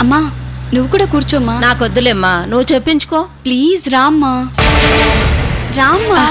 అమ్మా నువ్వు కూడా కూర్చోమ్మా. నాకొద్దులేమ్మా, నువ్వు చెప్పించుకో. ప్లీజ్ రామ్మా, రామ్మా.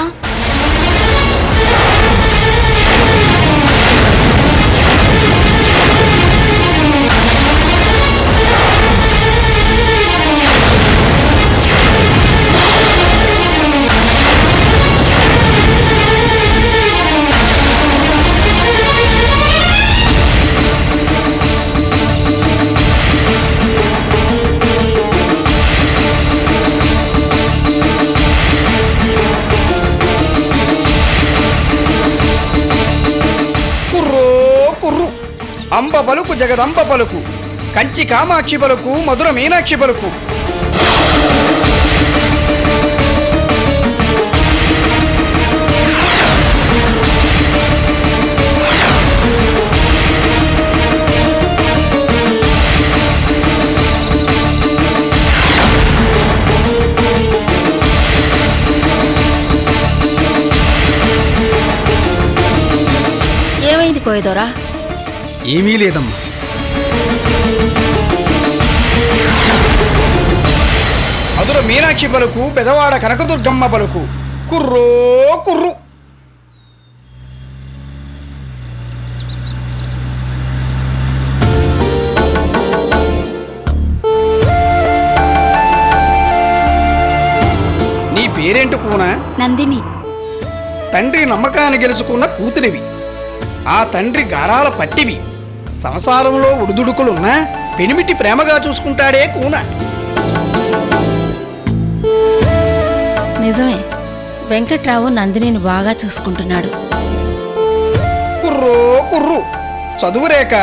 అంబ పలుకు జగదంబ పలుకు, కంచి కామాక్షి పలుకు, మధుర మీనాక్షి పలుకు. ఏమైంది కోయదోరా? ఏమీ లేదమ్మా. మధుర మీనాక్షి పలుకు, పెదవాడ కనకదుర్గమ్మ పలుకు, కుర్రో కుర్రు. నీ పేరేంటి కూన? నందిని. తండ్రి నమ్మకాన్ని గెలుచుకున్న కూతురివి, ఆ తండ్రి గారాల పట్టివి. సంసారంలో ఉడుదుడుకులున్నా పెనిమిటి ప్రేమగా చూసుకుంటాడే కూన. నిజమే, వెంకట్రావు నందినిని బాగా చూసుకుంటున్నాడు. కుర్రో కుర్రు. చదువు రేక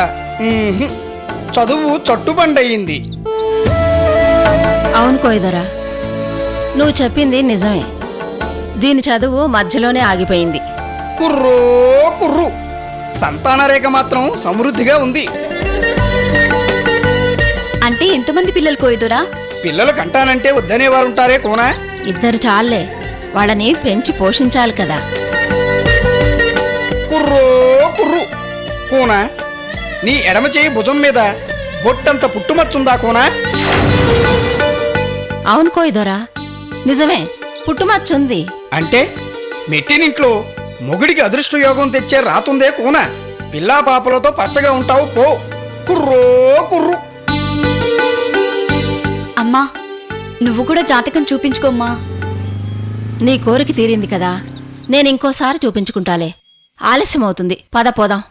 చదువు చట్టుబండయింది. అవును కోయదోరా, నువ్వు చెప్పింది నిజమే. దీని చదువు మధ్యలోనే ఆగిపోయింది. కుర్రో కుర్రు. సంతాన రేఖ మాత్రం సమృద్ధిగా ఉంది. అంటే ఎంతమంది పిల్లలు కోయదోరా? పిల్లలు కంటానంటే వద్దనేవారుంటారే కోనా? ఇద్దరు చాలే, వాళ్ళని పెంచి పోషించాలి కదా. కుర్రో కుర్రు. కోనా, నీ ఎడమ చేయి భుజం మీద బొట్టంత పుట్టుమచ్చుందా కోనా? అవును కోయదోరా, నిజమే, పుట్టుమచ్చుంది. అంటే మెట్టినింట్లో మొగుడికి అదృష్ట యోగం తెచ్చే రాతుందే కూన. పిల్లా పాపలతో పచ్చగా ఉంటావు పో. కుర్రో కుర్రు. అమ్మా నువ్వు కూడా జాతకం చూపించుకోమ్మా. నీ కోరిక తీరింది కదా, నేను ఇంకోసారి చూపించుకుంటాలే. ఆలస్యం అవుతుంది, పద పోదాం.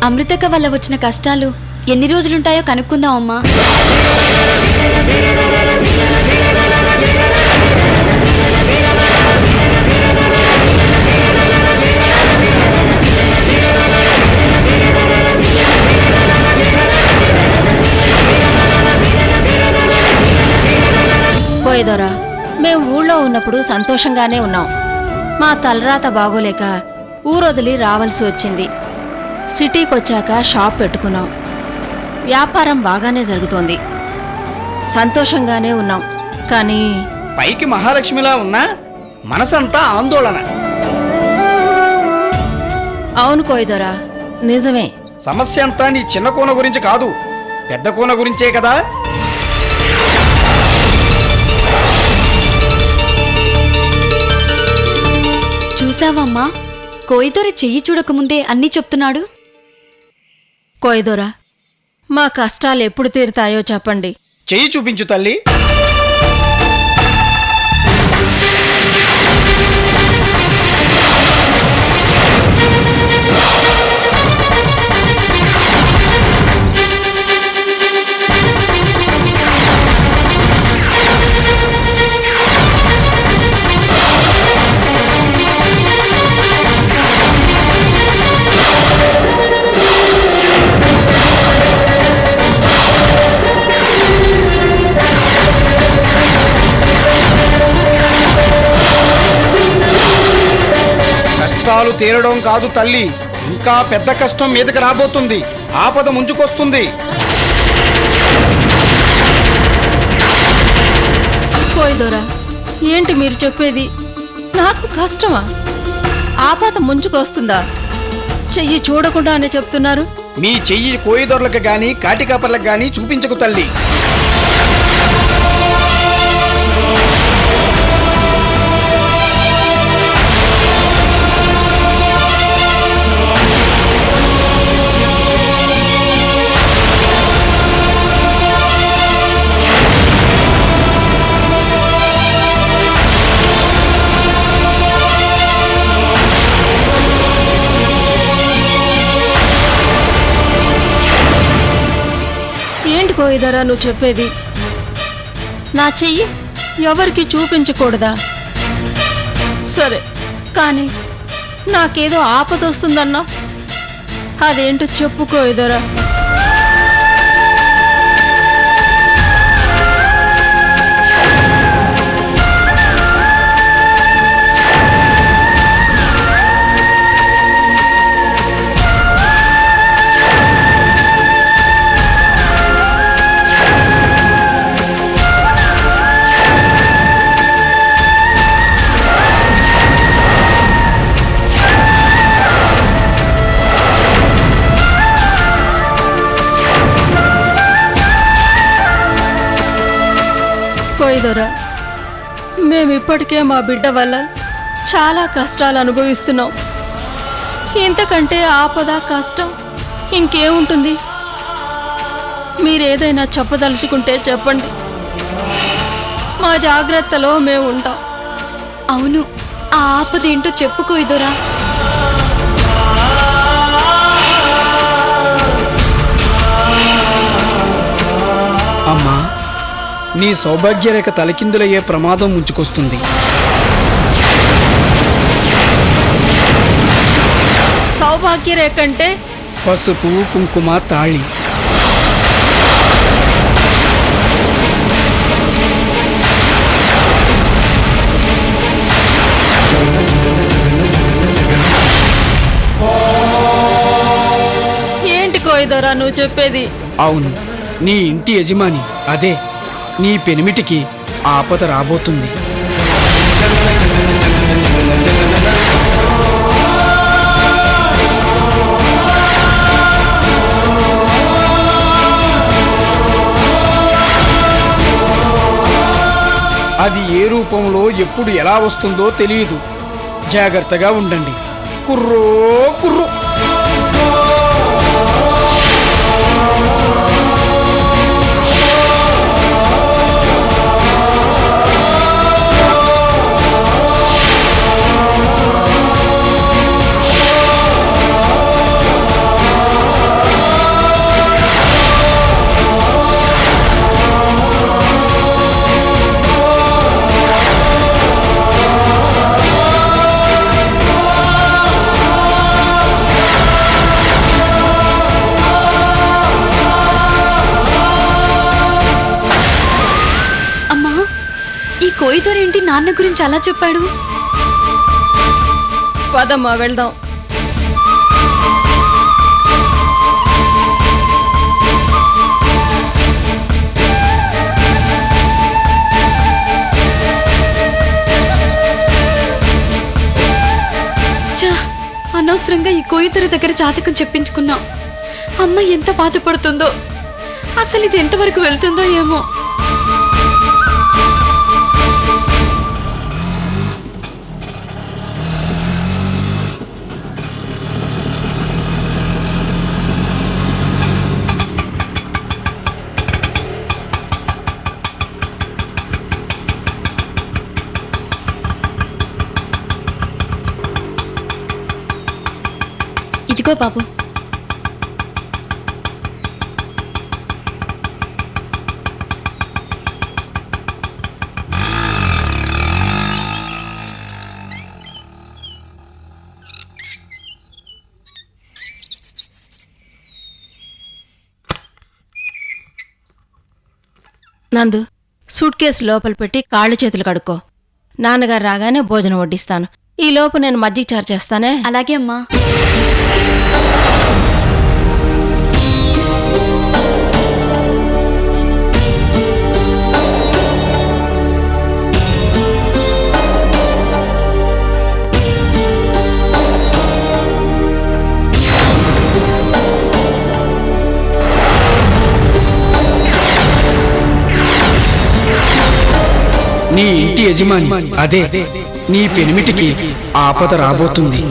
అమృతక వల్ల వచ్చిన కష్టాలు ఎన్ని రోజులుంటాయో కనుక్కుందాం అమ్మా. కోయదోరా, మేం ఊళ్ళో ఉన్నప్పుడు సంతోషంగానే ఉన్నాం. మా తలరాత బాగోలేక ఊరొదిలి రావాల్సి వచ్చింది. సిటీకొచ్చాక షాప్ పెట్టుకున్నాం. వ్యాపారం బాగానే జరుగుతోంది, సంతోషంగానే ఉన్నాం. కానీ పైకి మహాలక్ష్మిలా ఉన్నా మనసంతా ఆందోళన. అవును కోయదోరా, నిజమే. సమస్య అంతా నీ చిన్న కోన గురించి కాదు, పెద్ద కోన గురించే కదా. చూసావమ్మా, కోయిదొర చెయ్యి చూడకముందే అన్నీ చెప్తున్నాడు. కోయదోరా, మా కష్టాలు ఎప్పుడు తీరుతాయో చెప్పండి. చెయ్యి చూపించు తల్లి. కష్టాలు తీరడం కాదు తల్లి, ఇంకా పెద్ద కష్టం మీదకి రాబోతుంది. ఆపద ముంచుకొస్తుంది. కోయిదోరా, ఏంటి మీరు చెప్పేది? నాకు కష్టమా? ఆపద ముంచుకొస్తుందా? చెయ్యి చూడకుండానే చెప్తున్నారు. మీ చెయ్యి కోయిదొరలకు గాని కాటికాపర్లకు గాని చూపించకు తల్లి. ఏంటి కోయిదరా నువ్వు చెప్పేది? నా చెయ్యి ఎవరికి చూపించకూడదా? సరే, కానీ నాకేదో ఆపదొస్తుందన్నా, అదేంటో చెప్పు కోయిదరా. కోయిదొరా, మేమిప్పటికే మా బిడ్డ వల్ల చాలా కష్టాలు అనుభవిస్తున్నాం. ఇంతకంటే ఆపద కష్టం ఇంకేముంటుంది? మీరేదైనా చెప్పదలుచుకుంటే చెప్పండి, మా జాగ్రత్తలో మేము ఉంటాం. అవును, ఆ ఆపదేంటో చెప్పుకోయిదోరా. అమ్మా, నీ సౌభాగ్యరేఖ తలకిందులయ్యే ప్రమాదం ముంచుకొస్తుంది. సౌభాగ్యరేఖ అంటే? పసుపు, కుంకుమ, తాళి. ఏంటి కోయిదోరా నువ్వు చెప్పేది? అవును, నీ ఇంటి యజమాని, అదే నీ పెనిమిటికి ఆపద రాబోతుంది. అది ఏ రూపంలో ఎప్పుడు ఎలా వస్తుందో తెలియదు. జాగ్రత్తగా ఉండండి. కుర్రో కుర్రు. కోయిదొరేంటి నాన్న గురించి అలా చెప్పాడు? పదమ్మా వెళ్దాం. అనవసరంగా ఈ కోయిదొర దగ్గర జాతకం చెప్పించుకున్నాం. అమ్మ ఎంత బాధపడుతుందో, అసలు ఇది ఎంతవరకు వెళ్తుందో ఏమో. ఇదిగో బాబు. నందు, సూట్ కేసు లోపల పెట్టి కాళ్ళు చేతులు కడుక్కో. నాన్నగారు రాగానే భోజనం వడ్డిస్తాను. ఈ లోపు నేను మజ్జిగ చారు చేస్తానే. అలాగే అమ్మా. నీ ఇంటి యజమాని అదే నీ పెనిమిటికి ఆపద రాబోతుంది.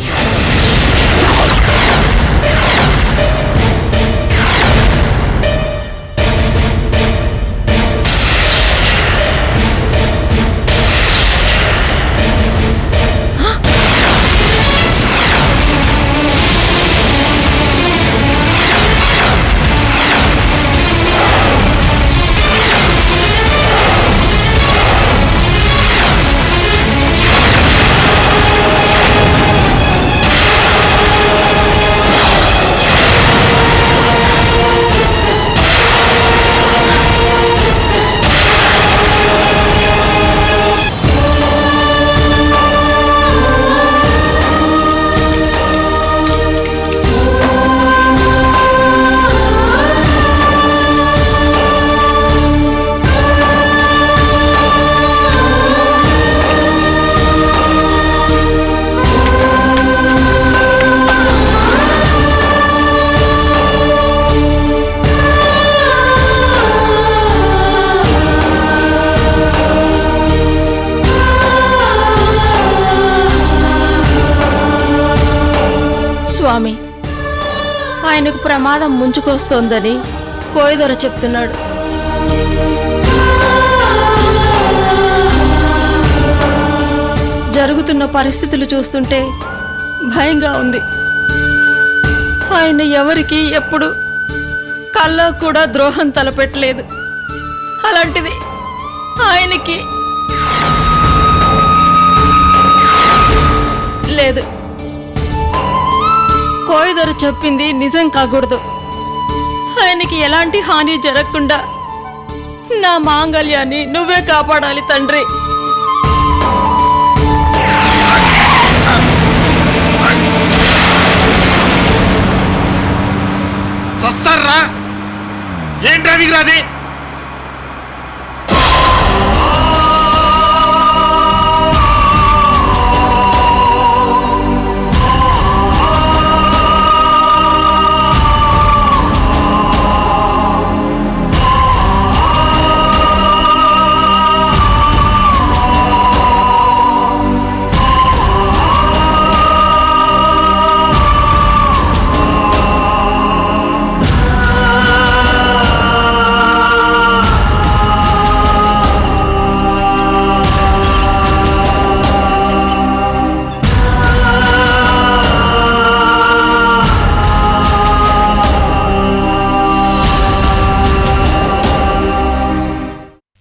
స్వామి, ఆయనకు ప్రమాదం ముంచుకొస్తోందని కోయిదొర చెప్తున్నాడు. జరుగుతున్న పరిస్థితులు చూస్తుంటే భయంగా ఉంది. ఆయన ఎవరికి ఎప్పుడు కల్లో కూడా ద్రోహం తలపెట్టలేదు. అలాంటిది ఆయనకి లేదు. కోయిదొర చెప్పింది నిజం కాకూడదు. ఆయనకి ఎలాంటి హాని జరగకుండా నా మాంగళ్యాన్ని నువ్వే కాపాడాలి తండ్రి. చస్తారా? ఏంట్రా విగ్రాది?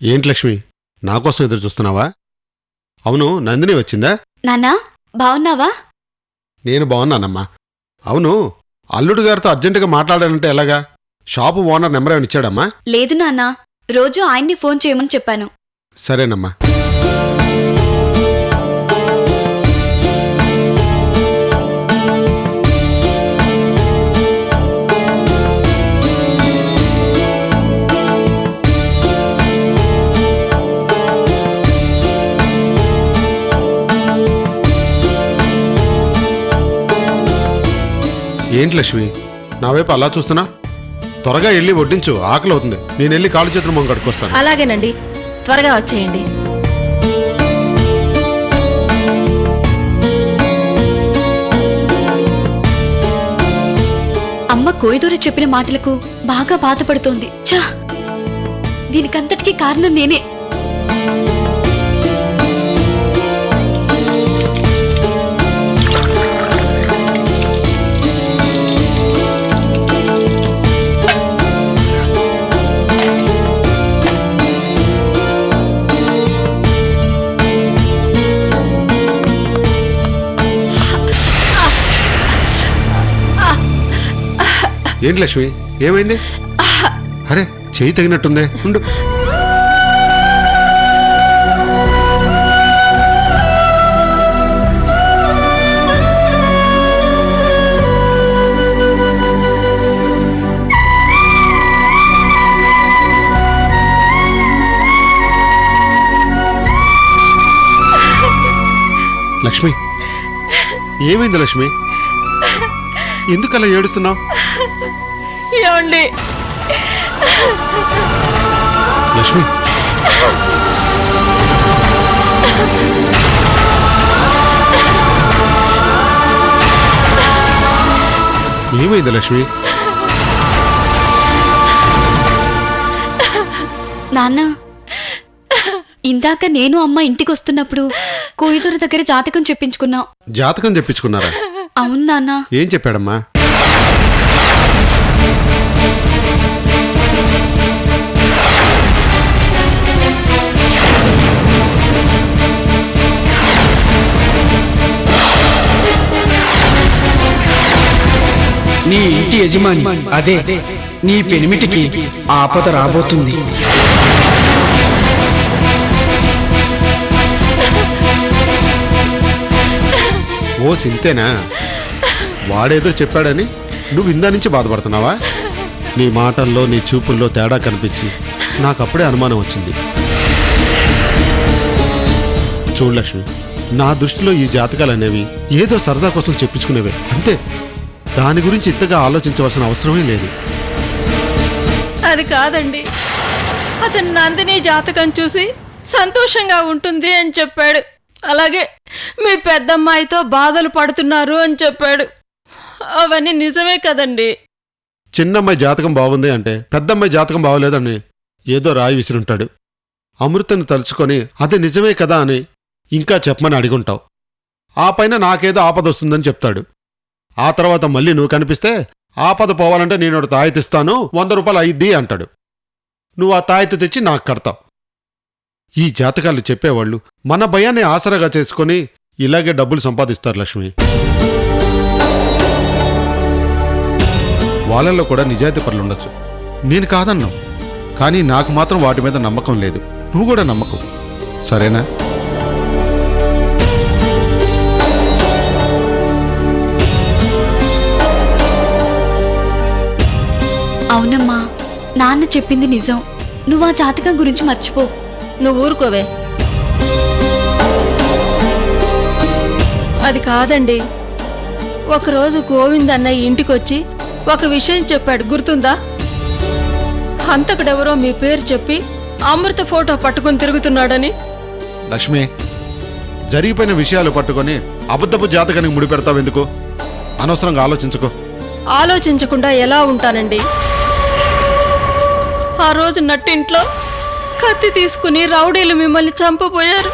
ఏంటి లక్ష్మి, నాకోసం ఎదురు చూస్తున్నావా? అవును, నందిని వచ్చిందా? నాన్నా బావున్నావా? నేను బాగున్నానమ్మా. అవును, అల్లుడు గారితో అర్జెంటుగా మాట్లాడాలంటే ఎలాగా? షాపు ఓనర్ నెంబర్ ఏమైనా ఇచ్చాడమ్మా? లేదు నాన్నా, రోజు ఆయన్ని ఫోన్ చేయమని చెప్పాను. సరేనమ్మా. ఏంటి లక్ష్మి, నా వైపు అలా చూస్తున్నా? త్వరగా వెళ్ళి వడ్డించు, ఆకలి అవుతుంది. నేను వెళ్ళి కాళ్ళు చేతులు మొంగ కడుక్కొస్తాను. అలాగేనండి, త్వరగా వచ్చేయండి. అమ్మ కోయిదొర చెప్పిన మాటలకు బాగా బాధపడుతోంది. ఛా, దీనికంతటికీ కారణం నేనే. ఏంటి లక్ష్మి, ఏమైంది? అరే, చెయ్యి తగినట్టుందే, ఉండు. లక్ష్మి, ఏమైంది లక్ష్మి? ఎందుకలా ఏడుస్తున్నావు? ఏమండి, లక్ష్మి, ఏమైంది లక్ష్మి? నాన్న, ఇందాక నేను అమ్మ ఇంటికి వస్తున్నప్పుడు కోయిదొర దగ్గర జాతకం చెప్పించుకున్నాం. జాతకం చెప్పించుకున్నారా? అవును నాన్న. ఏం చెప్పాడమ్మా? నీ ఇంటి యజమాని అదే నీ పెనిమిటికి ఆపద రాబోతుంది. ఓ సింతేనా? వాడేదో చెప్పాడని నువ్వు ఇందా నుంచి బాధపడుతున్నావా? నీ మాటల్లో నీ చూపుల్లో తేడా కనిపించి నాకప్పుడే అనుమానం వచ్చింది. చూడు లక్ష్మి, నా దృష్టిలో ఈ జాతకాలు అనేవి ఏదో సరదా కోసం చెప్పించుకునేవే అంతే. దాని గురించి ఇంతగా ఆలోచించవలసిన అవసరమే లేదు. అది కాదండి, అతను నందిని జాతకం చూసి సంతోషంగా ఉంటుంది అని చెప్పాడు. అలాగే మీ పెద్దమ్మాయితో బాధలు పడుతున్నారు అని చెప్పాడు. అవన్నీ నిజమే కదండి? చిన్నమ్మాయి జాతకం బాగుంది అంటే పెద్దమ్మాయి జాతకం బాగోలేదని ఏదో రాయి విసిరుంటాడు. అమృతను తలుచుకొని అది నిజమే కదా అని ఇంకా చెప్పమని అడిగుంటావు. ఆ పైన నాకేదో ఆపదొస్తుందని చెప్తాడు. ఆ తర్వాత మళ్ళీ నువ్వు కనిపిస్తే ఆపద పోవాలంటే నేను తాయెత్తిస్తాను, 100 రూపాయలు అయిద్ది అంటాడు. నువ్వు ఆ తాయెత్తు తెచ్చి నాకు కడతావు. ఈ జాతకాలు చెప్పేవాళ్ళు మన భయాన్ని ఆసరాగా చేసుకొని ఇలాగే డబ్బులు సంపాదిస్తారు లక్ష్మి. వాళ్ళల్లో కూడా నిజాయితీ పనులు ఉండొచ్చు, నేను కాదన్నావు. కానీ నాకు మాత్రం వాటి మీద నమ్మకం లేదు. నువ్వు కూడా నమ్మకం, సరేనా? అవునమ్మా, నాన్న చెప్పింది నిజం. నువ్వు ఆ జాతకం గురించి మర్చిపో. నువ్వు ఊరుకోవే. అది కాదండి, ఒకరోజు గోవింద్ అన్నయ్య ఇంటికొచ్చి ఒక విషయం చెప్పాడు, గుర్తుందా? హంతకుడెవరో మీ పేరు చెప్పి అమృత ఫోటో పట్టుకుని తిరుగుతున్నాడని. లక్ష్మి, జరిగిపోయిన విషయాలు పట్టుకొని అబద్ధపు జాతకానికి ముడిపెడతావెందుకు? అనవసరంగా ఆలోచించుకో. ఆలోచించకుండా ఎలా ఉంటానండి? ఆ రోజు నట్టింట్లో కత్తి తీసుకుని రౌడీలు మిమ్మల్ని చంపబోయారు.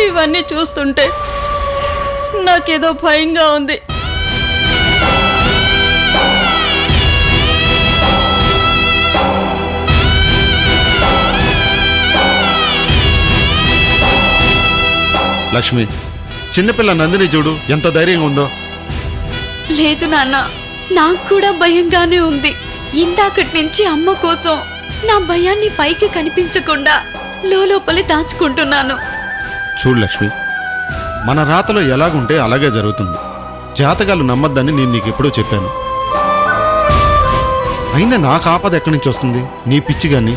ఇవన్నీ చూస్తుంటే నాకేదో భయంగా ఉంది. లక్ష్మి, చిన్నపిల్ల నందిని చూడు ఎంత ధైర్యంగా ఉందో. లేదు నాన్న, నాకు కూడా భయంగానే ఉంది. ఇందాకటి నుంచి అమ్మ కోసం నా భయాన్ని పైకి కనిపించకుండా లోపలి దాచుకుంటున్నాను. చూడు లక్ష్మి, మన రాతలో ఎలాగుంటే అలాగే జరుగుతుంది. జాతకాలు నమ్మద్దని నేను నీకు ఎప్పుడూ చెప్పాను. అయినా నాకు ఆపద ఎక్కడి నుంచి వస్తుంది? నీ పిచ్చిగాని.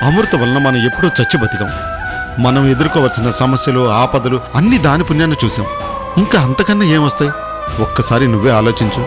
అమృత వలన మనం ఎప్పుడూ చచ్చి బతికాం. మనం ఎదుర్కోవలసిన సమస్యలు, ఆపదలు అన్నీ దాని పుణ్యాన్ని చూసాం. ఇంకా అంతకన్నా ఏమొస్తాయి? ఒక్కసారి నువ్వే ఆలోచించు.